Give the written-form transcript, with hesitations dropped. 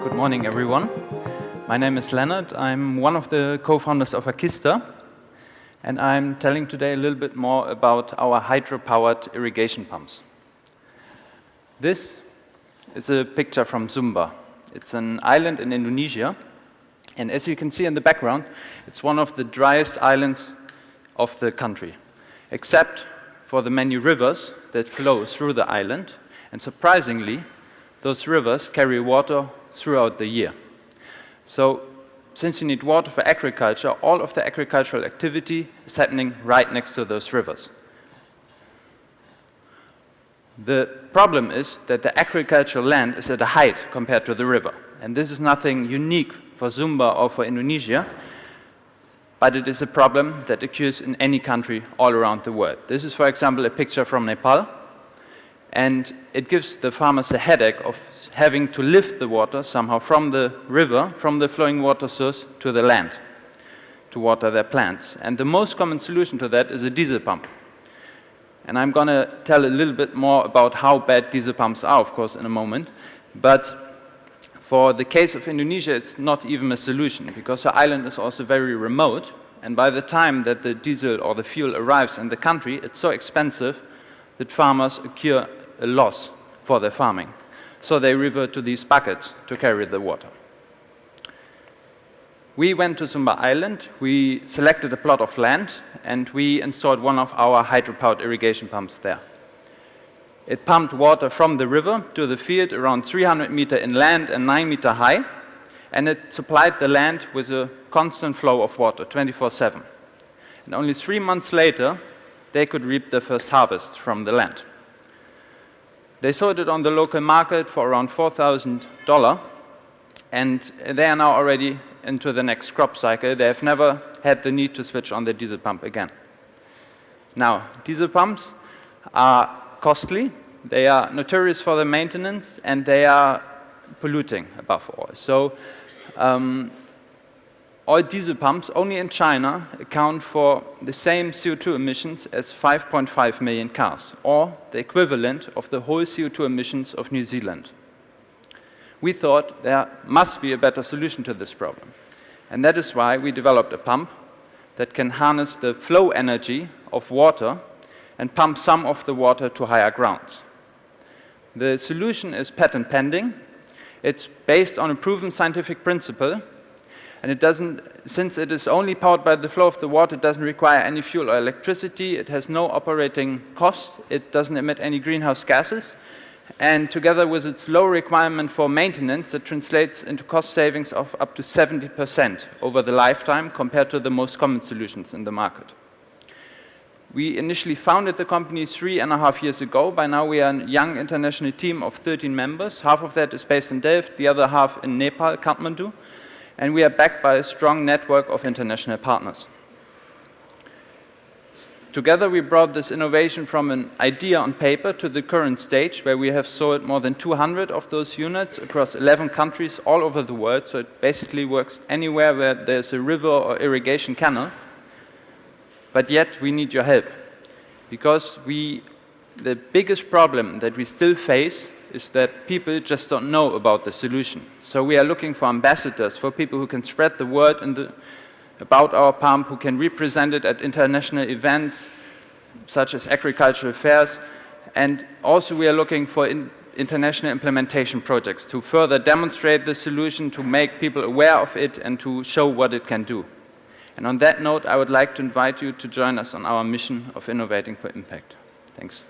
Good morning, everyone. My name is Leonard. I'm one of the co-founders of aQysta, and I'm telling today a little bit more about our hydro-powered irrigation pumps. This is a picture from Sumba. It's an island in Indonesia, and as you can see in the background, it's one of the driest islands of the country, except for the many rivers that flow through the island, and surprisingly, those rivers carry water throughout the year. So, since you need water for agriculture, all of the agricultural activity is happening right next to those rivers. The problem is that the agricultural land is at a height compared to the river. And this is nothing unique for Sumba or for Indonesia, but it is a problem that occurs in any country all around the world. This is, for example, a picture from Nepal, and it gives the farmers a headache of having to lift the water somehow from the river, from the flowing water source, to the land to water their plants. And the most common solution to that is a diesel pump. And I'm going to tell a little bit more about how bad diesel pumps are, of course, in a moment. But for the case of Indonesia, it's not even a solution, because the island is also very remote. And by the time that the diesel or the fuel arrives in the country, it's so expensive that farmers incur a loss for their farming. So they revert to these buckets to carry the water. We went to Sumba Island, we selected a plot of land, and we installed one of our hydro-powered irrigation pumps there. It pumped water from the river to the field around 300 meters inland and 9 meters high, and it supplied the land with a constant flow of water, 24/7. And only 3 months later, they could reap their first harvest from the land. They sold it on the local market for around $4,000, and they are now already into the next crop cycle. They have never had the need to switch on the diesel pump again. Now, diesel pumps are costly, they are notorious for their maintenance, and they are polluting above all. So, all diesel pumps, only in China, account for the same CO2 emissions as 5.5 million cars, or the equivalent of the whole CO2 emissions of New Zealand. We thought there must be a better solution to this problem. And that is why we developed a pump that can harness the flow energy of water and pump some of the water to higher grounds. The solution is patent pending. It's based on a proven scientific principle, and since it is only powered by the flow of the water, it doesn't require any fuel or electricity, it has no operating cost, it doesn't emit any greenhouse gases, and together with its low requirement for maintenance, it translates into cost savings of up to 70% over the lifetime compared to the most common solutions in the market. We initially founded the company 3.5 years ago. By now we are a young international team of 13 members. Half of that is based in Delft, the other half in Nepal, Kathmandu. And we are backed by a strong network of international partners. Together we brought this innovation from an idea on paper to the current stage, where we have sold more than 200 of those units across 11 countries all over the world. So it basically works anywhere where there's a river or irrigation canal. But yet we need your help, because the biggest problem that we still face is that people just don't know about the solution. So we are looking for ambassadors, for people who can spread the word about our pump, who can represent it at international events, such as agricultural fairs. And also we are looking for international implementation projects to further demonstrate the solution, to make people aware of it, and to show what it can do. And on that note, I would like to invite you to join us on our mission of innovating for impact. Thanks.